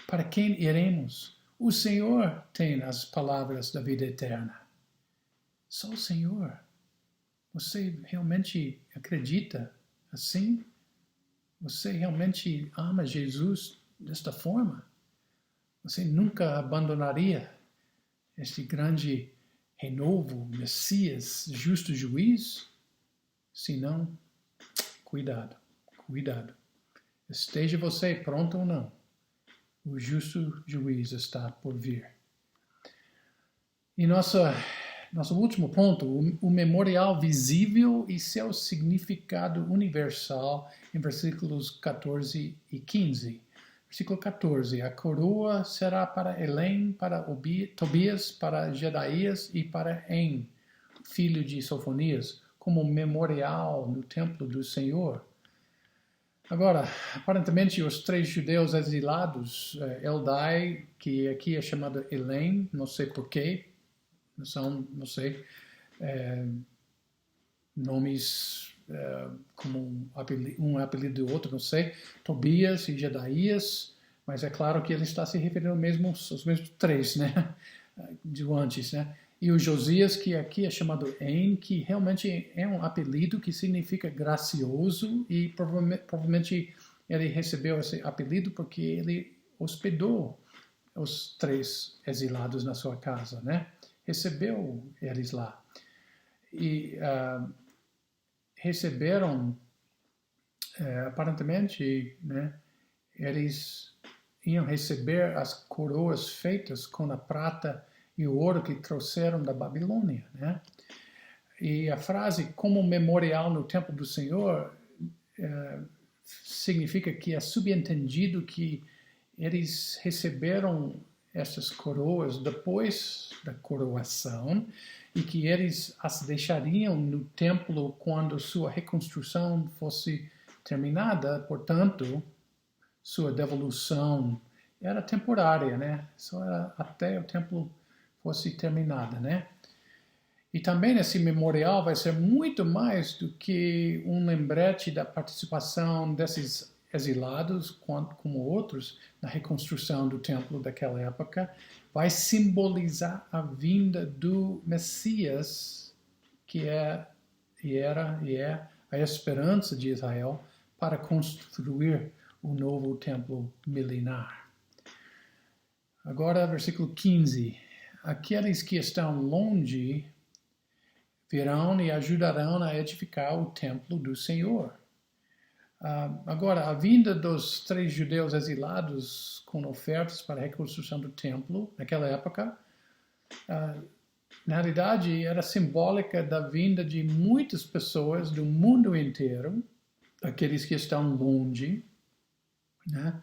para quem iremos? O Senhor tem as palavras da vida eterna. Só o Senhor. Você realmente acredita assim? Você realmente ama Jesus desta forma? Você nunca abandonaria este grande renovo, Messias, justo juiz? Se não, cuidado, cuidado. Esteja você pronto ou não, o justo juiz está por vir. E nosso último ponto, o memorial visível e seu significado universal, em versículos 14 e 15. Versículo 14, a coroa será para Elém, para Tobias, para Jedaías e para En, filho de Sofonias, como memorial no templo do Senhor. Agora, aparentemente, os 3 judeus exilados, Eldai, que aqui é chamado Elém, não sei porquê, não sei, nomes como um apelido do outro, não sei, Tobias e Jedaías, mas é claro que ele está se referindo aos mesmos 3, né, de antes, né. E o Josias, que aqui é chamado En, que realmente é um apelido que significa gracioso e provavelmente ele recebeu esse apelido porque ele hospedou os 3 exilados na sua casa, né? Recebeu eles lá. E receberam, aparentemente, né, eles iam receber as coroas feitas com a prata e o ouro que trouxeram da Babilônia, né? E a frase como memorial no templo do Senhor significa que é subentendido que eles receberam essas coroas depois da coroação e que eles as deixariam no templo quando sua reconstrução fosse terminada, portanto, sua devolução era temporária, né? Só era até o templo fosse terminada, né? E também esse memorial vai ser muito mais do que um lembrete da participação desses exilados, como outros, na reconstrução do templo daquela época, vai simbolizar a vinda do Messias, que é a esperança de Israel para construir o novo templo milenar. Agora, versículo 15. Aqueles que estão longe virão e ajudarão a edificar o templo do Senhor. Agora, a vinda dos 3 judeus exilados com ofertas para a reconstrução do templo, naquela época, na realidade, era simbólica da vinda de muitas pessoas do mundo inteiro, aqueles que estão longe, né,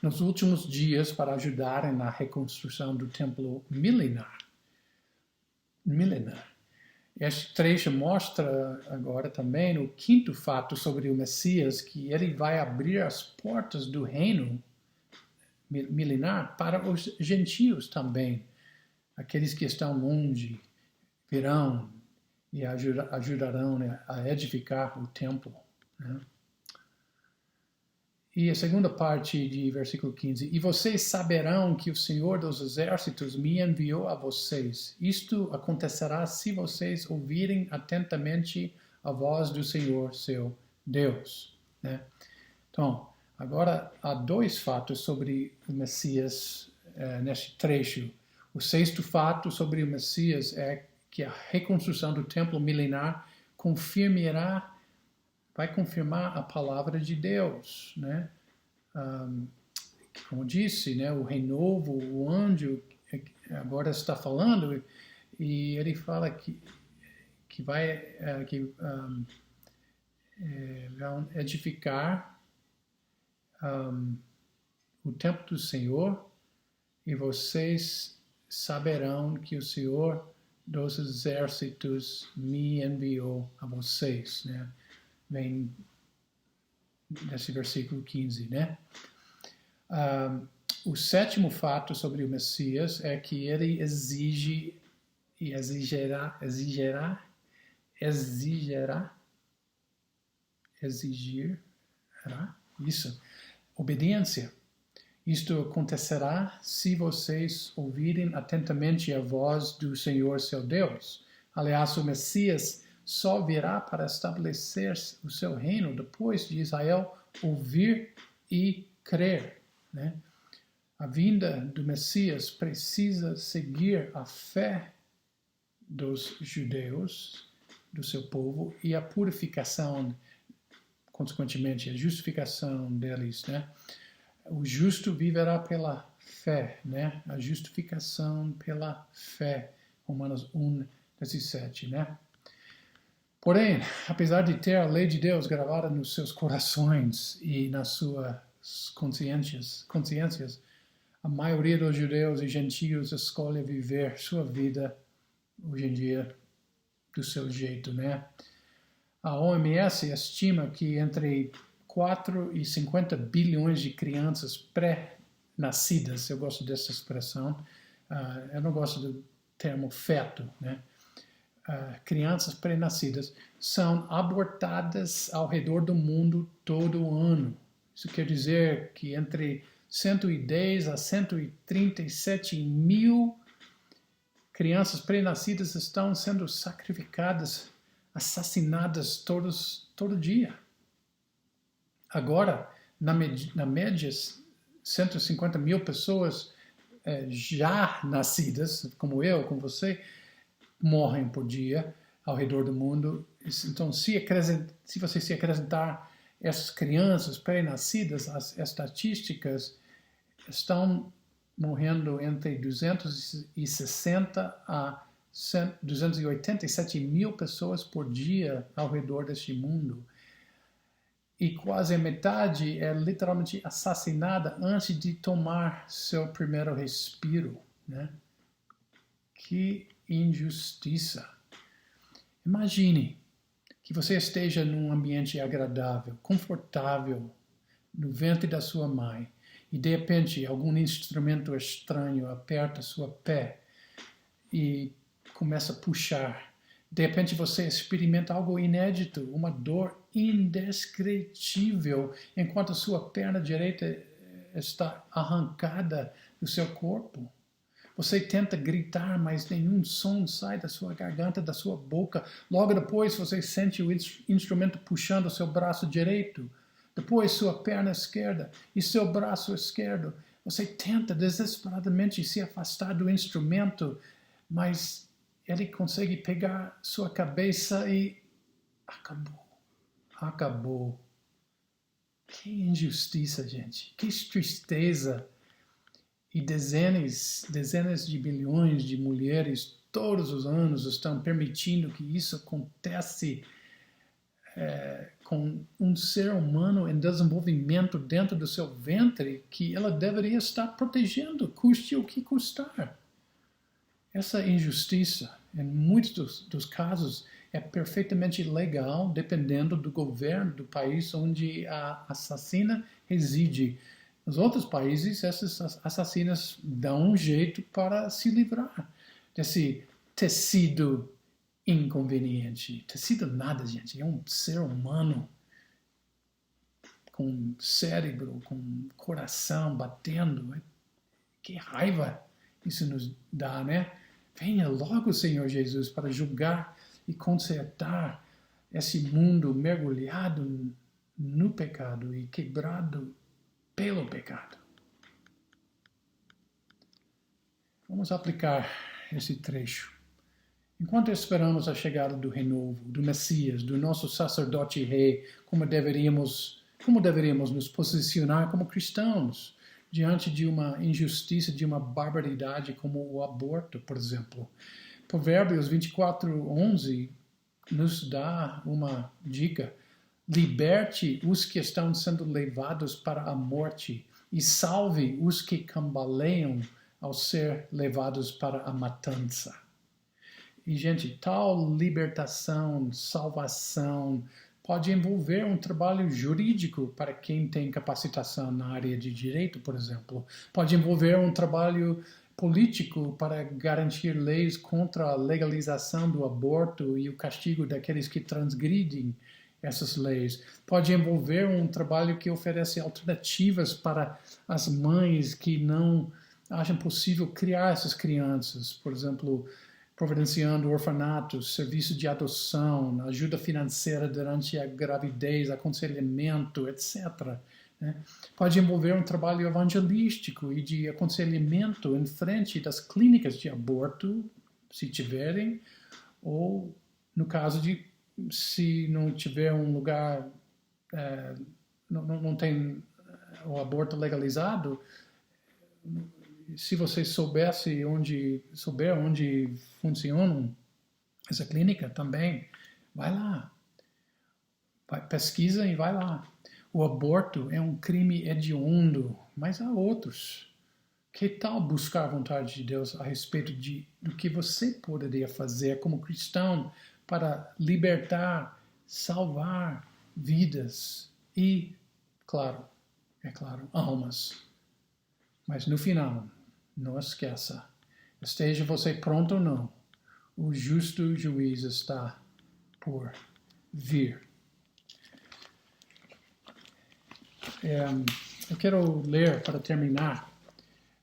nos últimos dias para ajudarem na reconstrução do templo milenar. Este trecho mostra agora também o 5º fato sobre o Messias, que ele vai abrir as portas do reino milenar para os gentios também. Aqueles que estão longe virão e ajudarão, né, a edificar o templo. Né? E a segunda parte de versículo 15. E vocês saberão que o Senhor dos Exércitos me enviou a vocês. Isto acontecerá se vocês ouvirem atentamente a voz do Senhor, seu Deus. Né? Então, agora há 2 fatos sobre o Messias neste trecho. O 6º fato sobre o Messias é que a reconstrução do templo milenar vai confirmar a palavra de Deus, né? Como disse, né, o renovo, o anjo agora está falando e ele fala que vão edificar o templo do Senhor, e vocês saberão que o Senhor dos exércitos me enviou a vocês, né? Vem desse versículo 15, né? O sétimo fato sobre o Messias é que ele exige e exigirá isso, obediência. Isto acontecerá se vocês ouvirem atentamente a voz do Senhor seu Deus. Aliás, o Messias só virá para estabelecer o seu reino depois de Israel ouvir e crer, né? A vinda do Messias precisa seguir a fé dos judeus, do seu povo, e a purificação, consequentemente, a justificação deles, né? O justo viverá pela fé, né? A justificação pela fé. Romanos 1:17, né? Porém, apesar de ter a lei de Deus gravada nos seus corações e nas suas consciências, a maioria dos judeus e gentios escolhe viver sua vida hoje em dia do seu jeito, né? A OMS estima que entre 4 e 50 bilhões de crianças pré-nascidas, eu gosto dessa expressão, eu não gosto do termo feto, né? Crianças pré-nascidas são abortadas ao redor do mundo todo ano. Isso quer dizer que entre 110 a 137 mil crianças pré-nascidas estão sendo sacrificadas, assassinadas todo dia. Agora, na média, 150 mil pessoas já nascidas, como eu, como você, morrem por dia ao redor do mundo. Então, se você se acrescentar essas crianças pré-nascidas, as estatísticas estão morrendo entre 260 a 287 mil pessoas por dia ao redor deste mundo. E quase a metade é literalmente assassinada antes de tomar seu primeiro respiro, né? Que injustiça! Imagine que você esteja num ambiente agradável, confortável, no ventre da sua mãe, e de repente algum instrumento estranho aperta sua pé e começa a puxar. De repente você experimenta algo inédito, uma dor indescritível, enquanto a sua perna direita está arrancada do seu corpo. Você tenta gritar, mas nenhum som sai da sua garganta, da sua boca. Logo depois você sente o instrumento puxando o seu braço direito. Depois sua perna esquerda e seu braço esquerdo. Você tenta desesperadamente se afastar do instrumento, mas ele consegue pegar sua cabeça e acabou. Que injustiça, gente. Que tristeza. E dezenas de bilhões de mulheres todos os anos estão permitindo que isso acontece com um ser humano em desenvolvimento dentro do seu ventre que ela deveria estar protegendo, custe o que custar. Essa injustiça, em muitos dos casos, é perfeitamente legal, dependendo do governo do país onde a assassina reside. Nos outros países, essas assassinas dão um jeito para se livrar desse tecido inconveniente. Tecido nada, gente. É um ser humano com cérebro, com coração batendo. Que raiva isso nos dá, né? Venha logo, Senhor Jesus, para julgar e consertar esse mundo mergulhado no pecado e quebrado pelo pecado. Vamos aplicar esse trecho. Enquanto esperamos a chegada do renovo, do Messias, do nosso sacerdote rei, como deveríamos nos posicionar como cristãos diante de uma injustiça, de uma barbaridade como o aborto, por exemplo. Provérbios 24:11 nos dá uma dica. liberte os que estão sendo levados para a morte e salve os que cambaleiam ao ser levados para a matança. E, gente, tal libertação, salvação, pode envolver um trabalho jurídico para quem tem capacitação na área de direito, por exemplo. Pode envolver um trabalho político para garantir leis contra a legalização do aborto e o castigo daqueles que transgridem essas leis. Pode envolver um trabalho que oferece alternativas para as mães que não acham possível criar essas crianças, por exemplo, providenciando orfanatos, serviço de adoção, ajuda financeira durante a gravidez, aconselhamento, etc. Né? Pode envolver um trabalho evangelístico e de aconselhamento em frente das clínicas de aborto, se tiverem, ou no caso de se não tiver um lugar, não tem o aborto legalizado, se você souber onde funciona essa clínica também, vai lá. Pesquisa e vai lá. O aborto é um crime hediondo, mas há outros. Que tal buscar a vontade de Deus a respeito do que você poderia fazer como cristão para libertar, salvar vidas e, claro, almas. Mas no final, não esqueça, esteja você pronto ou não, o justo juiz está por vir. Eu quero ler, para terminar,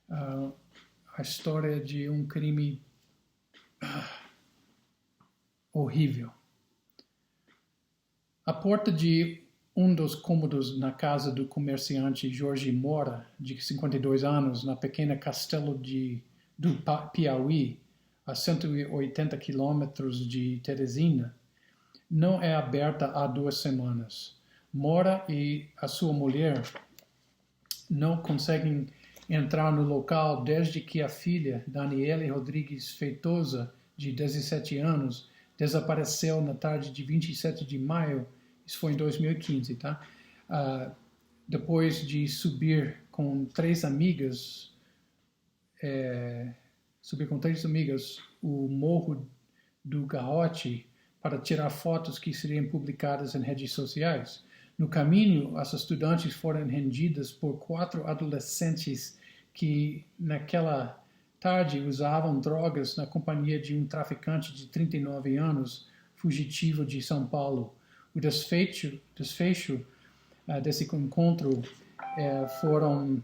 a história de um crime horrível. A porta de um dos cômodos na casa do comerciante Jorge Mora, de 52 anos, na pequena Castelo do Piauí, a 180 quilômetros de Teresina, não é aberta há 2 semanas. Mora e a sua mulher não conseguem entrar no local desde que a filha, Daniele Rodrigues Feitosa, de 17 anos, desapareceu na tarde de 27 de maio. Isso foi em 2015, tá? Depois de subir com 3 amigas, o Morro do Garrote para tirar fotos que seriam publicadas em redes sociais. No caminho, as estudantes foram rendidas por 4 adolescentes que, naquela tarde, usavam drogas na companhia de um traficante de 39 anos, fugitivo de São Paulo. O desfecho desse encontro foram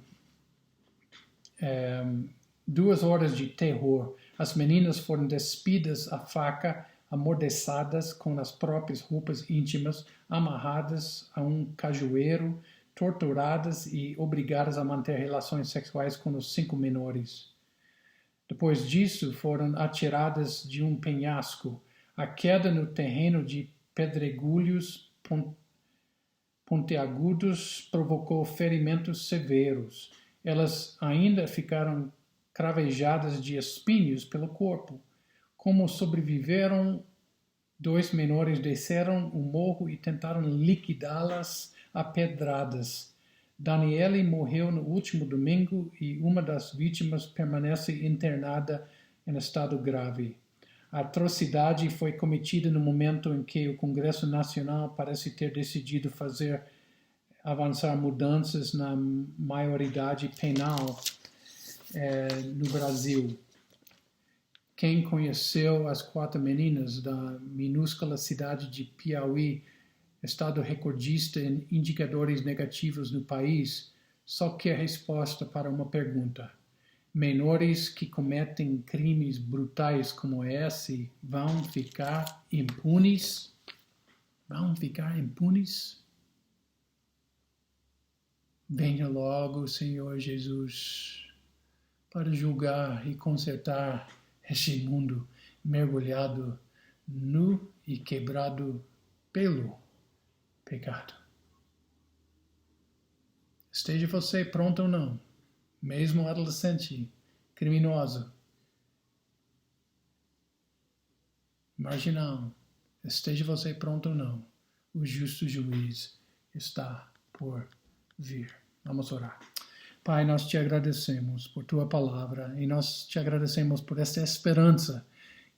2 horas de terror. As meninas foram despidas à faca, amordaçadas com as próprias roupas íntimas, amarradas a um cajueiro, torturadas e obrigadas a manter relações sexuais com os 5 menores. Depois disso, foram atiradas de um penhasco. A queda no terreno de pedregulhos pontiagudos provocou ferimentos severos. Elas ainda ficaram cravejadas de espinhos pelo corpo. Como sobreviveram, 2 menores desceram o morro e tentaram liquidá-las a pedradas. Daniele morreu no último domingo e uma das vítimas permanece internada em estado grave. A atrocidade foi cometida no momento em que o Congresso Nacional parece ter decidido fazer avançar mudanças na maioridade penal no Brasil. Quem conheceu as 4 meninas da minúscula cidade de Piauí, estado recordista em indicadores negativos no país, só quer resposta para uma pergunta. Menores que cometem crimes brutais como esse vão ficar impunes? Vão ficar impunes? Venha logo, Senhor Jesus, para julgar e consertar este mundo mergulhado, nu e quebrado pelo pecado. Esteja você pronto ou não, mesmo adolescente, criminoso, marginal, esteja você pronto ou não, o justo juiz está por vir. Vamos orar. Pai, nós te agradecemos por tua palavra e nós te agradecemos por esta esperança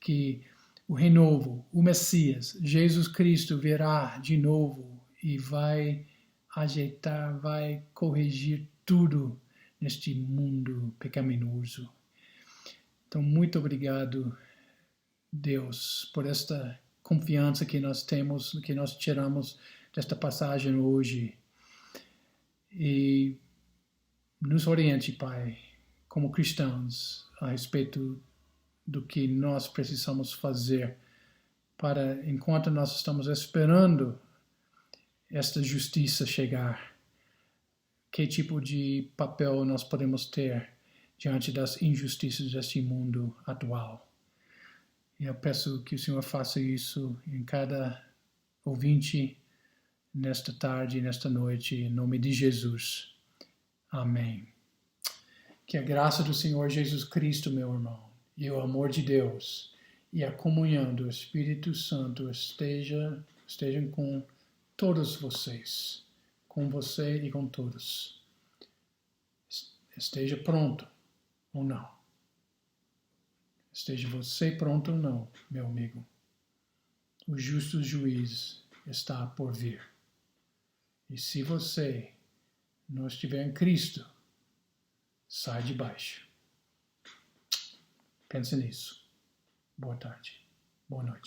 que o renovo, o Messias, Jesus Cristo virá de novo e vai ajeitar, vai corrigir tudo neste mundo pecaminoso. Então, muito obrigado, Deus, por esta confiança que nós temos, que nós tiramos desta passagem hoje. E nos oriente, Pai, como cristãos, a respeito do que nós precisamos fazer para, enquanto nós estamos esperando esta justiça chegar, que tipo de papel nós podemos ter diante das injustiças deste mundo atual. E eu peço que o Senhor faça isso em cada ouvinte nesta tarde, nesta noite, em nome de Jesus. Amém. Que a graça do Senhor Jesus Cristo, meu irmão, e o amor de Deus e a comunhão do Espírito Santo estejam com todos vocês, com você e com todos. Esteja pronto ou não. Esteja você pronto ou não, meu amigo. O justo juiz está por vir. E se você não estiver em Cristo, sai de baixo. Pense nisso. Boa tarde. Boa noite.